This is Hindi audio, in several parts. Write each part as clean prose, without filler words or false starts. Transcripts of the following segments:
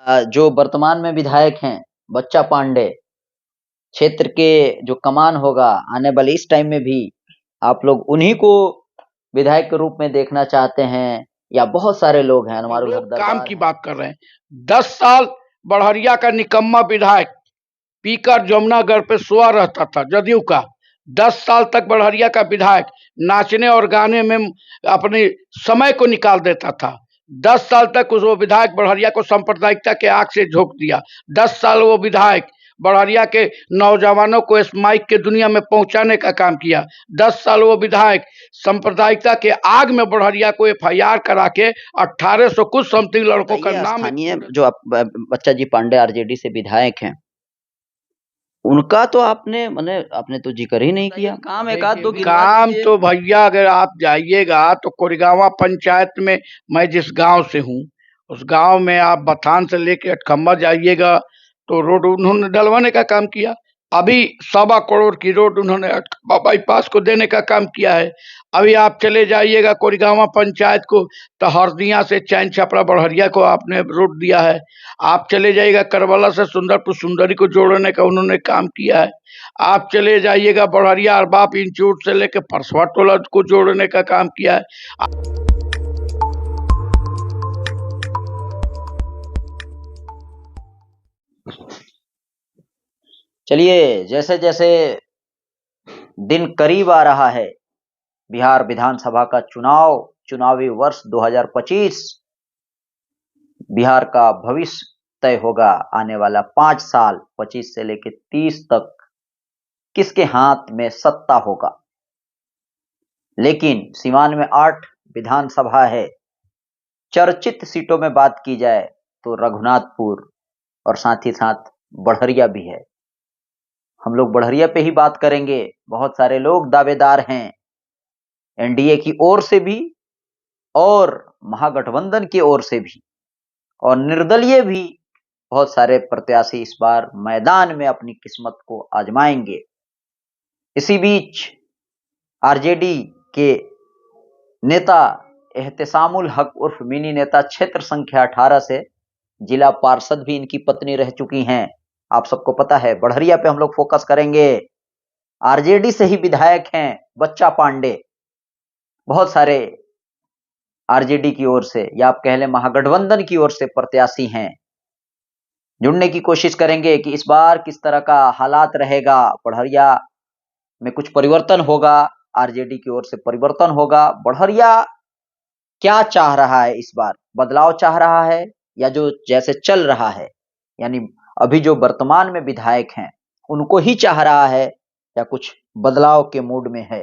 जो वर्तमान में विधायक हैं बच्चा पांडे, क्षेत्र के जो कमान होगा आने वाले इस टाइम में भी आप लोग उन्हीं को विधायक के रूप में देखना चाहते हैं, या बहुत सारे लोग हैं अनुमारुल हक काम दरबार की बात कर रहे हैं। 10 साल बड़हरिया का निकम्मा विधायक पीकर जमुनागढ़ पे सोया रहता था जदयू का। 10 साल तक बड़हरिया का विधायक नाचने और गाने में अपने समय को निकाल देता था। 10 साल तक उस वो विधायक बड़हरिया को सांप्रदायिकता के आग से झोंक दिया। 10 साल वो विधायक बड़हरिया के नौजवानों को इस माइक के दुनिया में पहुंचाने का काम किया। 10 साल वो विधायक सांप्रदायिकता के आग में बड़हरिया को एफआईआर करा के 1800 कुछ समथिंग लड़कों का नाम स्थानीय जो बच्चा जी पांडे आरजेडी से विधायक हैं, उनका तो आपने तो जिक्र ही नहीं किया। काम एक आध दो काम तो भैया अगर आप जाइएगा तो कोरिगांवा पंचायत में, मैं जिस गांव से हूँ उस गांव में आप बथान से लेके अटखम्बा जाइएगा तो रोड उन्होंने डलवाने का काम किया। अभी 1.25 करोड़ की रोड उन्होंने अटखम्बा बाईपास को देने का काम किया है। अभी आप चले जाइएगा कोरिगांवा पंचायत को तो हरदिया से चैन छपरा बड़हरिया को आपने रोड दिया है। आप चले जाइएगा करबला से सुंदरपुर सुंदरी को जोड़ने का उन्होंने काम किया है। आप चले जाइएगा बड़हरिया अरबाप इंस्टीट्यूट से लेकर परसवा टोला को जोड़ने का काम किया है। चलिए, जैसे जैसे दिन करीब आ रहा है, बिहार विधानसभा का चुनावी वर्ष 2025, बिहार का भविष्य तय होगा। आने वाला 5 साल 25 से लेकर 30 तक किसके हाथ में सत्ता होगा। लेकिन सीवान में 8 विधानसभा है। चर्चित सीटों में बात की जाए तो रघुनाथपुर और साथ ही साथ बड़हरिया भी है। हम लोग बड़हरिया पे ही बात करेंगे। बहुत सारे लोग दावेदार हैं, एनडीए की ओर से भी और महागठबंधन की ओर से भी, और निर्दलीय भी बहुत सारे प्रत्याशी इस बार मैदान में अपनी किस्मत को आजमाएंगे। इसी बीच आरजेडी के नेता एहतेसामुल हक उर्फ मिनी नेता क्षेत्र संख्या 18 से जिला पार्षद भी इनकी पत्नी रह चुकी हैं, आप सबको पता है। बड़हरिया पे हम लोग फोकस करेंगे। आरजेडी से ही विधायक हैं बच्चा पांडे, बहुत सारे आरजेडी की ओर से या आप कह लें महागठबंधन की ओर से प्रत्याशी हैं। जुड़ने की कोशिश करेंगे कि इस बार किस तरह का हालात रहेगा, बड़हरिया में कुछ परिवर्तन होगा, आरजेडी की ओर से परिवर्तन होगा। बड़हरिया क्या चाह रहा है इस बार, बदलाव चाह रहा है या जो जैसे चल रहा है, यानी अभी जो वर्तमान में विधायक हैं उनको ही चाह रहा है या कुछ बदलाव के मूड में है।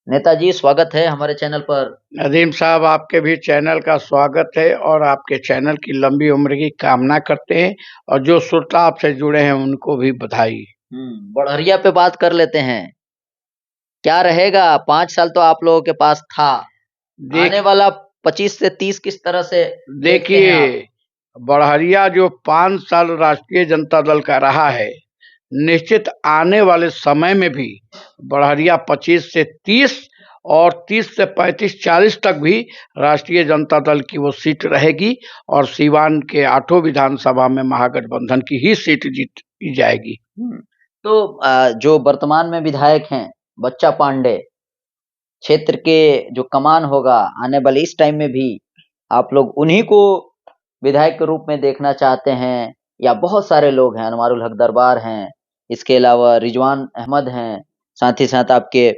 नेताजी, स्वागत है हमारे चैनल पर। नदीम साहब, आपके भी चैनल का स्वागत है और आपके चैनल की लंबी उम्र की कामना करते हैं, और जो श्रोता आपसे जुड़े हैं उनको भी बधाई। बड़हरिया पे बात कर लेते हैं। क्या रहेगा, 5 साल तो आप लोगों के पास था, आने वाला 25 से 30 किस तरह से देखिए, बड़हरिया जो 5 साल राष्ट्रीय जनता दल का रहा है, निश्चित आने वाले समय में भी बड़हरिया 25 से 30 और 30 से 35-40 तक भी राष्ट्रीय जनता दल की वो सीट रहेगी, और सीवान के 8 विधानसभा में महागठबंधन की ही सीट जीती जाएगी। तो जो वर्तमान में विधायक हैं बच्चा पांडे, क्षेत्र के जो कमान होगा आने वाले इस टाइम में भी आप लोग उन्हीं को विधायक के रूप में देखना चाहते हैं, या बहुत सारे लोग हैं, अनुमारुल हक दरबार हैं, इसके अलावा रिजवान अहमद हैं, साथ ही साथ आपके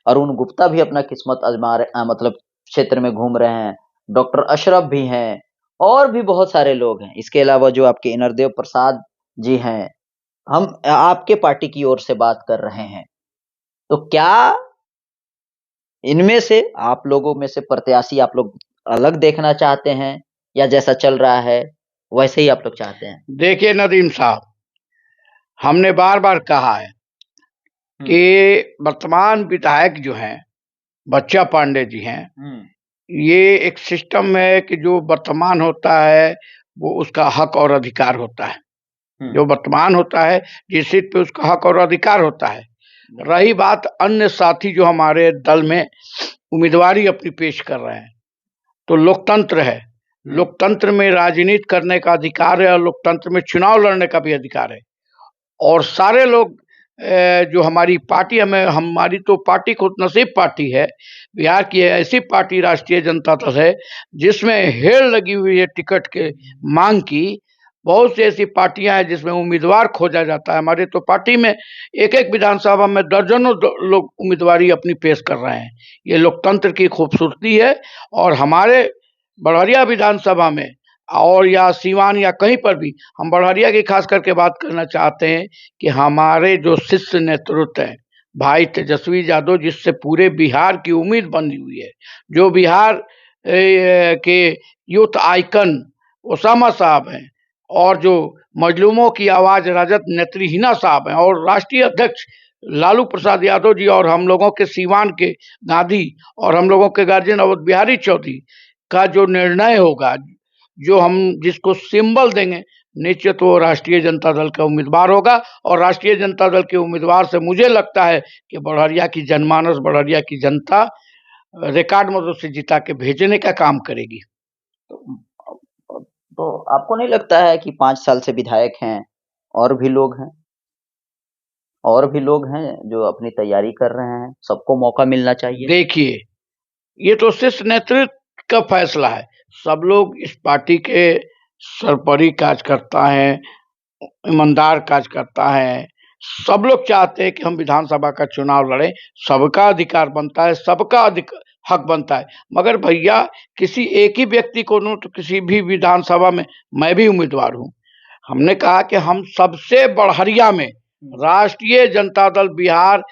अरुण गुप्ता भी अपना किस्मत आजमा रहे, मतलब क्षेत्र में घूम रहे हैं, डॉक्टर अशरफ भी हैं, और भी बहुत सारे लोग हैं। इसके अलावा जो आपके इनरदेव प्रसाद जी हैं, हम आपके पार्टी की ओर से बात कर रहे हैं। तो क्या इनमें से आप लोगों में से प्रत्याशी आप लोग अलग देखना चाहते हैं, या जैसा चल रहा है वैसे ही आप लोग चाहते हैं? देखिए नदीम साहब, हमने बार बार कहा है कि वर्तमान विधायक जो हैं बच्चा पांडे जी हैं, ये एक सिस्टम है कि जो वर्तमान होता है वो उसका हक और अधिकार होता है। जो वर्तमान होता है जिस सीट पे उसका हक और अधिकार होता है। रही बात अन्य साथी जो हमारे दल में उम्मीदवारी अपनी पेश कर रहे हैं, तो लोकतंत्र है, लोकतंत्र में राजनीति करने का अधिकार है और लोकतंत्र में चुनाव लड़ने का भी अधिकार है। और सारे लोग जो हमारी पार्टी हमारी तो पार्टी खुदनसीब पार्टी है। बिहार की ऐसी पार्टी राष्ट्रीय जनता दल है जिसमें हेड़ लगी हुई है टिकट के मांग की। बहुत सी ऐसी पार्टियां हैं जिसमें उम्मीदवार खोजा जाता है। हमारे तो पार्टी में एक एक विधानसभा में दर्जनों लोग उम्मीदवारी अपनी पेश कर रहे हैं। ये लोकतंत्र की खूबसूरती है। और हमारे बड़हरिया विधानसभा में और या सीवान या कहीं पर भी हम बड़हरिया की खास करके बात करना चाहते हैं कि हमारे जो शीर्ष नेतृत्व है भाई तेजस्वी यादव, जिससे पूरे बिहार की उम्मीद बनी हुई है, जो बिहार के यूथ आइकन ओसामा साहब हैं और जो मजलूमों की आवाज राजद नेत्री हिना साहब हैं और राष्ट्रीय अध्यक्ष लालू प्रसाद यादव जी और हम लोगों के सीवान के गांधी और हम लोगों के गार्जियन अवध बिहारी चौधरी का जो निर्णय होगा, जो हम जिसको सिंबल देंगे, निश्चित वो राष्ट्रीय जनता दल का उम्मीदवार होगा। और राष्ट्रीय जनता दल के उम्मीदवार से मुझे लगता है कि बड़हरिया की जनमानस, बड़हरिया की जनता रिकॉर्ड मतों से जिता के भेजने का काम करेगी। तो आपको नहीं लगता है कि 5 साल से विधायक हैं, और भी लोग हैं जो अपनी तैयारी कर रहे हैं, सबको मौका मिलना चाहिए? देखिए, ये तो शीर्ष नेतृत्व का फैसला है। सब लोग इस पार्टी के सरपरी कार्यकर्ता हैं, ईमानदार कार्यकर्ता हैं। सब लोग चाहते हैं कि हम विधानसभा का चुनाव लड़ें। सबका अधिकार बनता है, सबका हक बनता है। मगर भैया, किसी एक ही व्यक्ति को नहीं, तो किसी भी विधानसभा में मैं भी उम्मीदवार हूँ। हमने कहा कि हम सबसे बड़हरिया में राष्ट्रीय जनता दल बिहार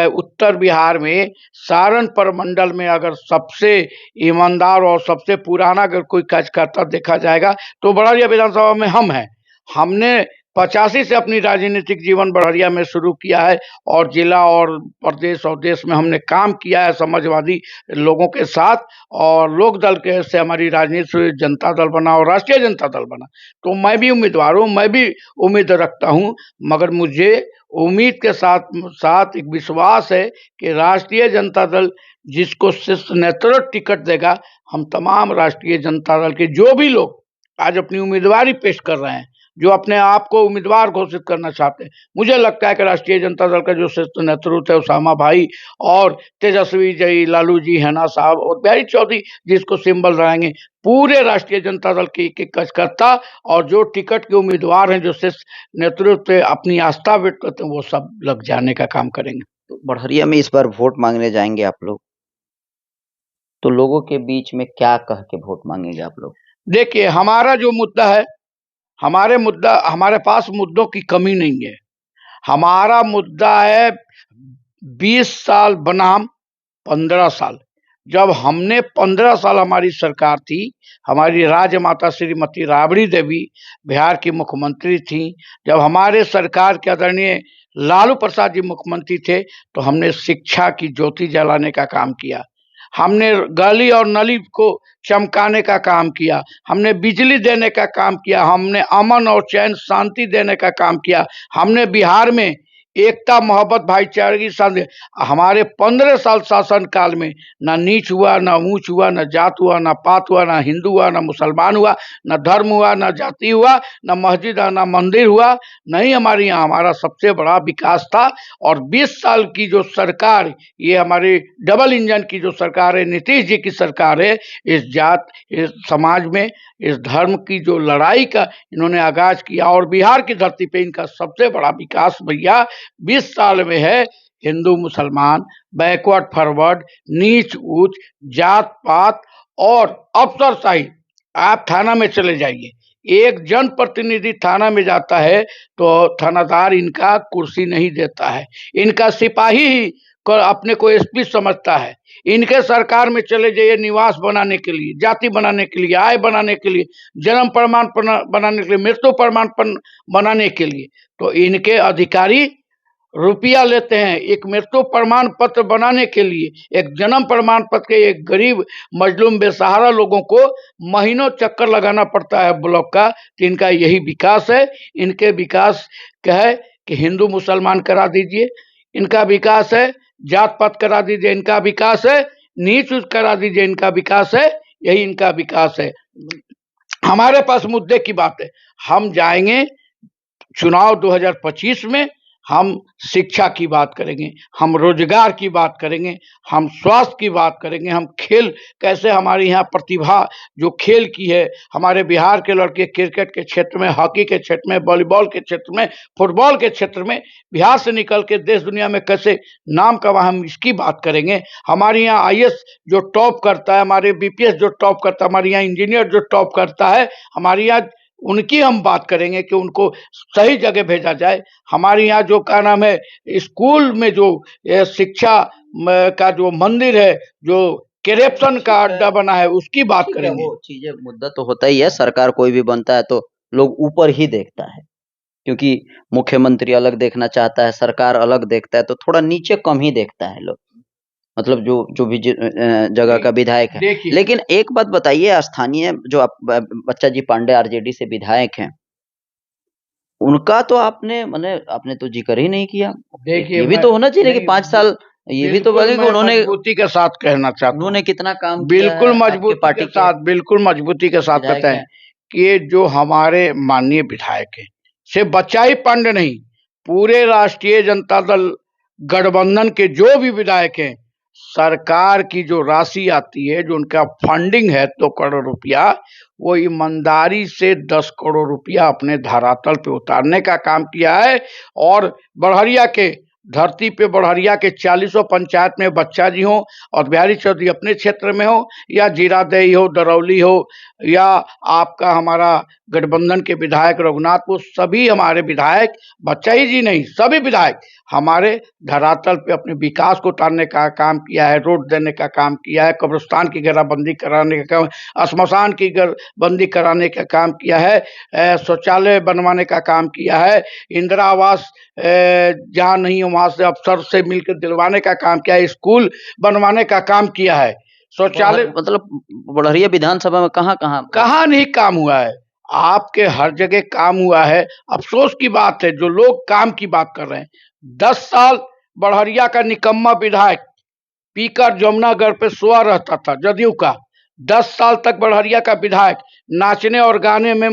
उत्तर बिहार में सारण प्रमंडल में अगर सबसे ईमानदार और सबसे पुराना अगर कोई कार्यकर्ता देखा जाएगा तो बड़हरिया विधानसभा में हम हैं। हमने 85 से अपनी राजनीतिक जीवन बड़हरिया में शुरू किया है और जिला और प्रदेश और देश में हमने काम किया है समाजवादी लोगों के साथ। और लोक दल के से हमारी राजनीति जनता दल बना और राष्ट्रीय जनता दल बना। तो मैं भी उम्मीदवार हूँ, मैं भी उम्मीद रखता हूँ। मगर मुझे उम्मीद के साथ साथ एक विश्वास है कि राष्ट्रीय जनता दल जिसको शीर्ष नेतृत्व टिकट देगा, हम तमाम राष्ट्रीय जनता दल के जो भी लोग आज अपनी उम्मीदवारी पेश कर रहे हैं, जो अपने आप को उम्मीदवार घोषित करना चाहते हैं, मुझे लगता है कि राष्ट्रीय जनता दल का जो शीर्ष नेतृत्व है ओसामा भाई और तेजस्वी जी, लालू जी, हिना साहब और बिहारी चौधरी जिसको सिंबल रहेंगे, पूरे राष्ट्रीय जनता दल के एक कार्यकर्ता और जो टिकट के उम्मीदवार हैं, जो शीर्ष नेतृत्व पे अपनी आस्था व्यक्त करते हैं, वो सब लग जाने का काम करेंगे। तो बड़हरिया में इस बार वोट मांगने जाएंगे आप लोग, तो लोगों के बीच में क्या कह के वोट मांगेंगे आप लोग? देखिए, हमारा जो मुद्दा है, हमारे पास मुद्दों की कमी नहीं है। हमारा मुद्दा है 20 साल बनाम 15 साल। जब हमने 15 साल हमारी सरकार थी, हमारी राजमाता श्रीमती राबड़ी देवी बिहार की मुख्यमंत्री थी, जब हमारे सरकार के आदरणीय लालू प्रसाद जी मुख्यमंत्री थे, तो हमने शिक्षा की ज्योति जलाने का काम किया। हमने गली और नली को चमकाने का काम किया। हमने बिजली देने का काम किया। हमने अमन और चैन शांति देने का काम किया। हमने बिहार में एकता, मोहब्बत, भाईचारे की शांति। हमारे 15 साल शासन काल में ना नीच हुआ, ना ऊंच हुआ, ना जात हुआ, ना पात हुआ, ना हिंदू हुआ, ना मुसलमान हुआ, ना धर्म हुआ, ना जाति हुआ, ना मस्जिद, ना मंदिर हुआ। नहीं, हमारे यहाँ हमारा सबसे बड़ा विकास था। और 20 साल की जो सरकार, ये हमारी डबल इंजन की जो सरकार है, नीतीश जी की सरकार है, इस जात, इस समाज में, इस धर्म की जो लड़ाई का इन्होंने आगाज किया और बिहार की धरती पे इनका सबसे बड़ा विकास भैया 20 साल में है। हिंदू मुसलमान, बैकवर्ड फॉरवर्ड, नीच ऊंच, जात पात और अफसरशाही। आप थाना में चले जाइए, एक जनप्रतिनिधि थाना में जाता है तो थानादार इनका कुर्सी नहीं देता है, इनका सिपाही ही अपने को एसपी समझता है। इनके सरकार में चले जाइए, निवास बनाने के लिए, जाति बनाने के लिए, आय बनाने के लिए, जन्म प्रमाण बनाने के लिए, मृत्यु प्रमाण बनाने के लिए, तो इनके अधिकारी रुपया लेते हैं। एक मृत्यु प्रमाण पत्र बनाने के लिए, एक जन्म प्रमाण पत्र के एक गरीब मजलूम बेसहारा लोगों को महीनों चक्कर लगाना पड़ता है ब्लॉक का। तो इनका यही विकास है। इनके विकास क्या है कि हिंदू मुसलमान करा दीजिए, इनका विकास है। जात पात करा दीजिए, इनका विकास है। नीच करा दीजिए, इनका विकास है। यही इनका विकास है। हमारे पास मुद्दे की बात है। हम जाएंगे चुनाव 2025 में, हम शिक्षा की बात करेंगे, हम रोजगार की बात करेंगे, हम स्वास्थ्य की बात करेंगे, हम खेल कैसे हमारे यहाँ प्रतिभा जो खेल की है, हमारे बिहार के लड़के क्रिकेट के क्षेत्र में, हॉकी के क्षेत्र में, वॉलीबॉल के क्षेत्र में, फुटबॉल के क्षेत्र में बिहार से निकल के देश दुनिया में कैसे नाम कमा, हम इसकी बात करेंगे। हमारे यहाँ आईएएस जो टॉप करता है, हमारे बीपीएस जो टॉप करता है, हमारे यहाँ इंजीनियर जो टॉप करता है, हमारे यहाँ उनकी हम बात करेंगे कि उनको सही जगह भेजा जाए। हमारे यहाँ जो क्या नाम है, स्कूल में जो शिक्षा का जो मंदिर है, जो करप्शन का अड्डा बना है, उसकी बात करेंगे। वो चीजें मुद्दा तो होता ही है, सरकार कोई भी बनता है तो लोग ऊपर ही देखता है, क्योंकि मुख्यमंत्री अलग देखना चाहता है, सरकार अलग देखता है, तो थोड़ा नीचे कम ही देखता है लोग, मतलब जो भी जगह का विधायक है। लेकिन एक बात बताइए, स्थानीय जो बच्चा जी पांडे आरजेडी से विधायक हैं, उनका तो आपने तो जिक्र ही नहीं किया। देखिए, ये भी तो होना चाहिए कि 5 साल ये भी तो बोले कि उन्होंने मजबूती के साथ कहना चाहता हूं, उन्होंने कितना काम बिल्कुल मजबूती के साथ, बिल्कुल मजबूती के साथ बताएं कि ये जो हमारे माननीय विधायक है, सिर्फ बच्चा ही पांडे नहीं, पूरे राष्ट्रीय जनता दल गठबंधन के जो भी विधायक हैं, सरकार की जो राशि आती है, जो उनका फंडिंग है 2 करोड़ रुपया, वो ईमानदारी से 10 करोड़ रुपया अपने धरातल पे उतारने का काम किया है। और बड़हरिया के धरती पे, बड़हरिया के 40 पंचायत में बच्चा जी हो और बिहारी चौधरी अपने क्षेत्र में हो, या जीरादेई हो, दरौली हो, या आपका हमारा गठबंधन के विधायक रघुनाथ, वो सभी हमारे विधायक, बच्चा ही जी नहीं, सभी विधायक हमारे धरातल पे अपने विकास को उतारने का काम किया है, रोड देने का काम किया है, कब्रिस्तान की घेराबंदी कराने का काम, श्मशान की बंदी कराने का काम किया है, शौचालय बनवाने का काम किया है, इंदिरा आवास जहाँ नहीं हो वहां से अफसर से मिलकर दिलवाने का काम किया है, स्कूल बनवाने का काम किया है, शौचालय, मतलब बड़हरिया विधानसभा में कहाँ नहीं काम हुआ है, आपके हर जगह काम हुआ है। अफसोस की बात है जो लोग काम की बात कर रहे हैं। 10 साल बड़हरिया का निकम्मा विधायक पीकर जमुनागढ़ पे सोया रहता था, जदयू का। 10 साल तक बड़हरिया का विधायक नाचने और गाने में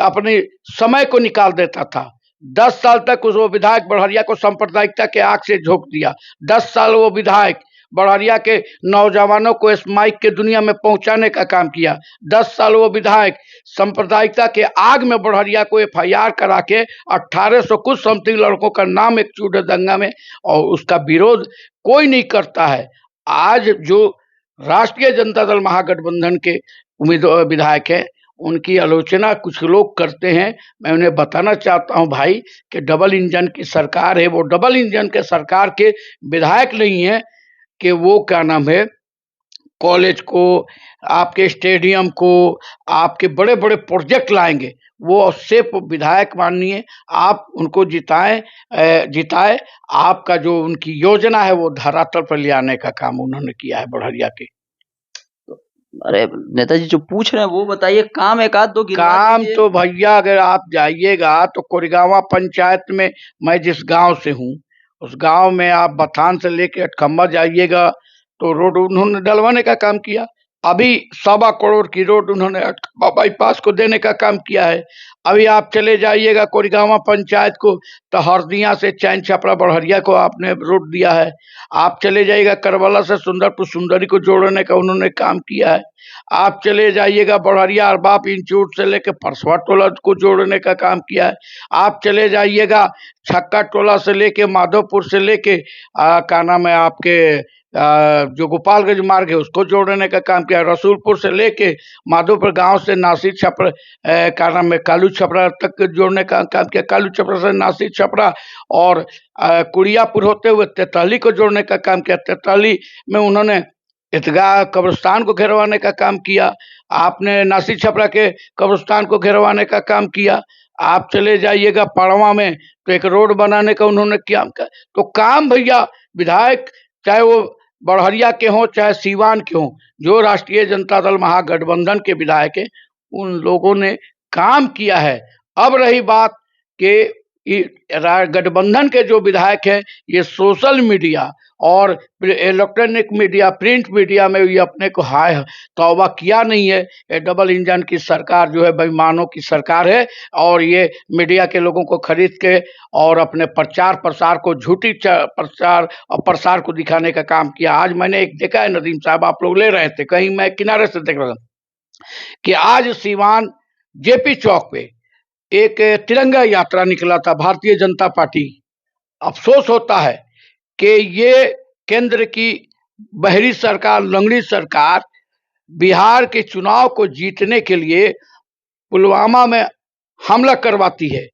अपने समय को निकाल देता था। 10 साल तक उस वो विधायक बड़हरिया को सांप्रदायिकता के आग से झोंक दिया। 10 साल वो विधायक बड़हरिया के नौजवानों को इस माइक के दुनिया में पहुंचाने का काम किया। 10 साल वो विधायक सांप्रदायिकता के आग में बड़हरिया को एफआईआर करा के 1800 कुछ समथिंग लड़कों का नाम एक चूड़े दंगा में, और उसका विरोध कोई नहीं करता है। आज जो राष्ट्रीय जनता दल महागठबंधन के उम्मीदवार विधायक है, उनकी आलोचना कुछ लोग करते हैं। मैं उन्हें बताना चाहता हूं भाई कि डबल इंजन की सरकार है, वो डबल इंजन के सरकार के विधायक नहीं है कि वो क्या नाम है, कॉलेज को, आपके स्टेडियम को, आपके बड़े बड़े प्रोजेक्ट लाएंगे। वो सिर्फ विधायक माननीय, आप उनको जिताए, आपका जो उनकी योजना है वो धरातल पर ले आने का काम उन्होंने किया है बड़हरिया के। अरे नेताजी जो पूछ रहे हैं वो बताइए, काम एक आध दो काम तो भैया अगर आप जाइएगा तो कोरिगावा पंचायत में, मैं जिस गांव से हूँ उस गांव में आप बथान से लेके अटखम्बा जाइएगा तो रोड उन्होंने डलवाने का काम किया। अभी 1.25 करोड़ की रोड उन्होंने अटखम्बा बाईपास को देने का काम किया है। अभी आप चले जाइएगा कोरिगावा पंचायत को तो हरदिया से चैन छपरा बड़हरिया को आपने रोड दिया है। आप चले जाइएगा करबला से सुंदरपुर सुंदरी को जोड़ने का उन्होंने काम किया है। आप चले जाइएगा बड़हरिया अरबाप इंस्टीट्यूट से लेके परसवा टोला को जोड़ने का काम किया है। आप चले जाइएगा छक्का टोला से लेके माधोपुर से लेके क्या नाम है आपके जो गोपालगंज मार्ग है उसको जोड़ने का काम किया। रसूलपुर से लेके माधोपुर गांव से नासिर छपरा क्या नाम है कालू छपरा तक जोड़ने का काम किया। कालू छपरा से नासिर छपरा और कुड़ियापुर होते हुए तेतली को जोड़ने का काम किया। तेतली में उन्होंने ईदगाह कब्रिस्तान को घेरवाने का काम किया। आपने नासिर छपरा के कब्रिस्तान को घेरवाने का काम किया। आप चले जाइएगा पड़वा में तो एक रोड बनाने का उन्होंने किया। तो काम भैया विधायक चाहे वो बड़हरिया के हों चाहे सीवान के हों, जो राष्ट्रीय जनता दल महागठबंधन के विधायक है उन लोगों ने काम किया है। अब रही बात कि गठबंधन के जो विधायक है ये सोशल मीडिया और इलेक्ट्रॉनिक मीडिया, प्रिंट मीडिया में ये अपने को हाय तौबा किया नहीं है। ये डबल इंजन की सरकार जो है बेईमानों की सरकार है, और ये मीडिया के लोगों को खरीद के और अपने प्रचार प्रसार को, झूठी प्रचार और प्रसार को दिखाने का काम किया। आज मैंने एक देखा है, नदीम साहब आप लोग ले रहे थे कहीं, मैं किनारे से देख रहा था कि आज सीवान जेपी चौक पे एक तिरंगा यात्रा निकला था भारतीय जनता पार्टी। अफसोस होता है कि ये केंद्र की बहरी सरकार, लंगड़ी सरकार बिहार के चुनाव को जीतने के लिए पुलवामा में हमला करवाती है,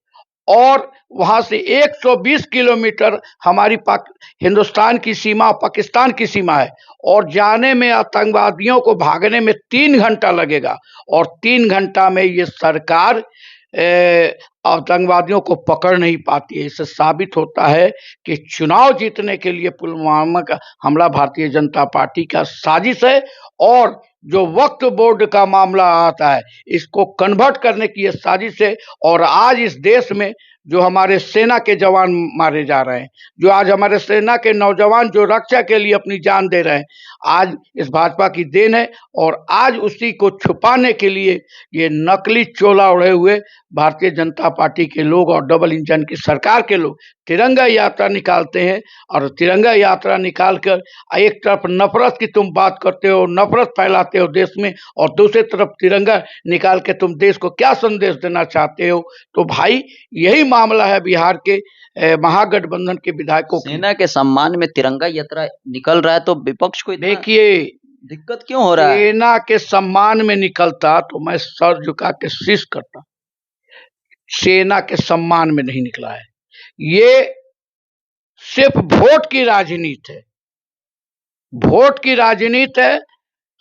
और वहां से 120 किलोमीटर हमारी हिंदुस्तान की सीमा, पाकिस्तान की सीमा है, और जाने में आतंकवादियों को भागने में 3 घंटा लगेगा, और 3 घंटा में ये सरकार आतंकवादियों को पकड़ नहीं पाती है। इससे साबित होता है कि चुनाव जीतने के लिए पुलवामा का हमला भारतीय जनता पार्टी का साजिश है, और जो वक्फ बोर्ड का मामला आता है इसको कन्वर्ट करने की यह साजिश है। और आज इस देश में जो हमारे सेना के जवान मारे जा रहे हैं, जो आज हमारे सेना के नौजवान जो रक्षा के लिए अपनी जान दे रहे हैं, आज इस भाजपा की देन है। और आज उसी को छुपाने के लिए ये नकली चोला ओढ़े हुए भारतीय जनता पार्टी के लोग और डबल इंजन की सरकार के लोग तिरंगा यात्रा निकालते हैं, और तिरंगा यात्रा निकालकर एक तरफ नफरत की तुम बात करते हो, नफरत फैलाते हो देश में, और दूसरी तरफ तिरंगा निकाल के तुम देश को क्या संदेश देना चाहते हो। तो भाई यही मामला है बिहार के महागठबंधन के विधायकों की। सेना के सम्मान में तिरंगा यात्रा निकल रहा है तो विपक्ष को देखिए दिक्कत क्यों हो रहा है? सेना के सम्मान में निकलता तो मैं सर झुका के शीश करता। सेना के सम्मान में नहीं निकला है, ये सिर्फ वोट की राजनीति है, वोट की राजनीति है।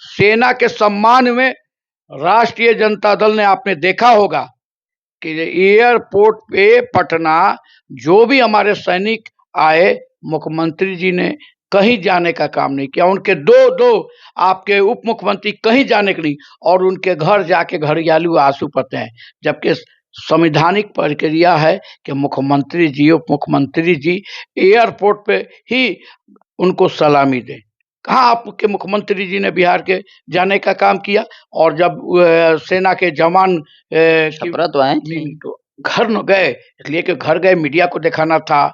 सेना के सम्मान में राष्ट्रीय जनता दल ने, आपने देखा होगा कि एयरपोर्ट पे पटना जो भी हमारे सैनिक आए, मुख्यमंत्री जी ने कहीं जाने का काम नहीं किया। उनके दो आपके उप मुख्यमंत्री कहीं जाने के नहीं, और उनके घर जाके घड़ियालू आंसू पते हैं, जबकि संवैधानिक प्रक्रिया है कि मुख्यमंत्री जी, उप मुख्यमंत्री जी एयरपोर्ट पे ही उनको सलामी दें। कहाँ आपके मुख्यमंत्री जी ने बिहार के जाने का काम किया? और जब सेना के जवान तो घर न गए, इसलिए कि घर गए मीडिया को दिखाना था,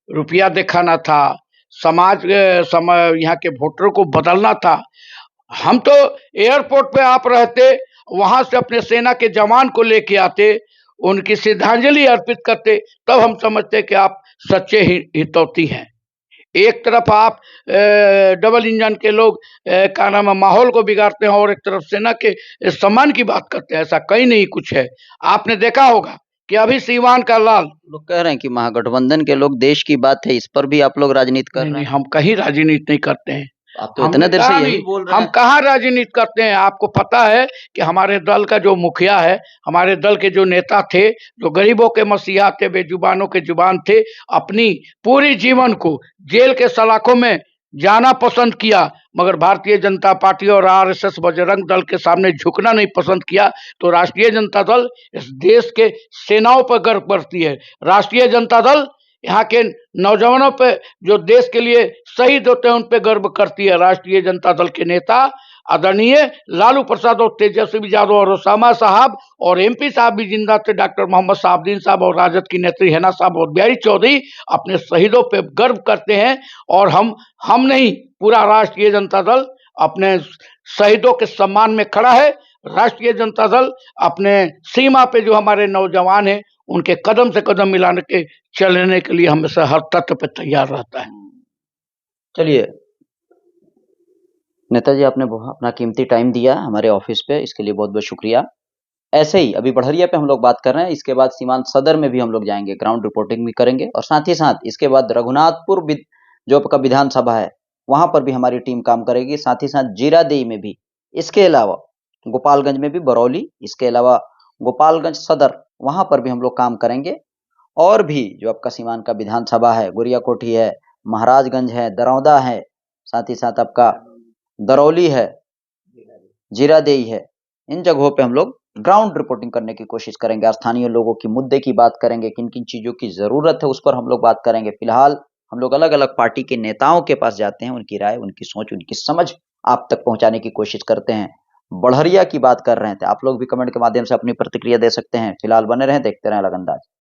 रुपया दिखाना था, समाज यहाँ के वोटरों को बदलना था। हम तो एयरपोर्ट पे आप रहते, वहां से अपने सेना के जवान को लेके आते, उनकी श्रद्धांजलि अर्पित करते, तब हम समझते कि आप सच्चे हितौती हैं। एक तरफ आप डबल इंजन के लोग का नाम माहौल को बिगाड़ते हैं, और एक तरफ सेना के सम्मान की बात करते हैं। ऐसा कहीं नहीं कुछ है। आपने देखा होगा कि अभी सीवान का लाल, लोग कह रहे हैं कि महागठबंधन के लोग, देश की बात है, इस पर भी आप लोग राजनीति कर रहे हैं। हम कहीं राजनीति नहीं करते हैं। आप तो इतने देर से यही बोल रहे हैं। हम कहाँ राजनीति करते हैं? आपको पता है कि हमारे दल का जो मुखिया है, हमारे दल के जो नेता थे, जो गरीबों के मसीहा थे, बेजुबानों के जुबान थे, अपनी पूरी जीवन को जेल के सलाखों में जाना पसंद किया, मगर भारतीय जनता पार्टी और आरएसएस बजरंग दल के सामने झुकना नहीं पसंद किया। तो राष्ट्रीय जनता दल इस देश के सेनाओं पर गर्व करती है। राष्ट्रीय जनता दल यहाँ के नौजवानों पे, जो देश के लिए शहीद होते हैं, उन पे गर्व करती है। राष्ट्रीय जनता दल के नेता आदरणीय लालू प्रसाद और तेजस्वी यादव और ओसामा साहब और एमपी साहब भी जिंदा थे, डॉक्टर मोहम्मद साहबुद्दीन साहब, और राजद की नेत्री हैना साहब और बिहारी चौधरी अपने शहीदों पे गर्व करते हैं। और हम नहीं, पूरा राष्ट्रीय जनता दल अपने शहीदों के सम्मान में खड़ा है। राष्ट्रीय जनता दल अपने सीमा पे जो हमारे नौजवान हैं, उनके कदम से कदम मिलाने के चलने के लिए हमेशा हर तत्व पे तैयार रहता है। चलिए नेताजी, आपने अपना कीमती टाइम दिया हमारे ऑफिस पे, इसके लिए बहुत बहुत शुक्रिया। ऐसे ही अभी बढ़रिया पे हम लोग बात कर रहे हैं, इसके बाद सीमांत सदर में भी हम लोग जाएंगे, ग्राउंड रिपोर्टिंग भी करेंगे, और साथ ही साथ इसके बाद रघुनाथपुर जो आपका विधानसभा है वहां पर भी हमारी टीम काम करेगी, साथ ही साथ जीरादेई में भी, इसके अलावा गोपालगंज में भी, बरौली, इसके अलावा गोपालगंज सदर, वहां पर भी हम लोग काम करेंगे। और भी जो आपका सीमांत का विधानसभा है, गुरियाकोठी है, महाराजगंज है, दरौदा है, साथ ही साथ आपका दरौली है, जीरादेई है, इन जगहों पे हम लोग ग्राउंड रिपोर्टिंग करने की कोशिश करेंगे। स्थानीय लोगों की मुद्दे की बात करेंगे, किन किन चीजों की जरूरत है उस पर हम लोग बात करेंगे। फिलहाल हम लोग अलग अलग पार्टी के नेताओं के पास जाते हैं, उनकी राय, उनकी सोच, उनकी समझ आप तक पहुंचाने की कोशिश करते हैं। बढ़िया की बात कर रहे थे, आप लोग भी कमेंट के माध्यम से अपनी प्रतिक्रिया दे सकते हैं। फिलहाल बने रहें, देखते रहें अलग अंदाज।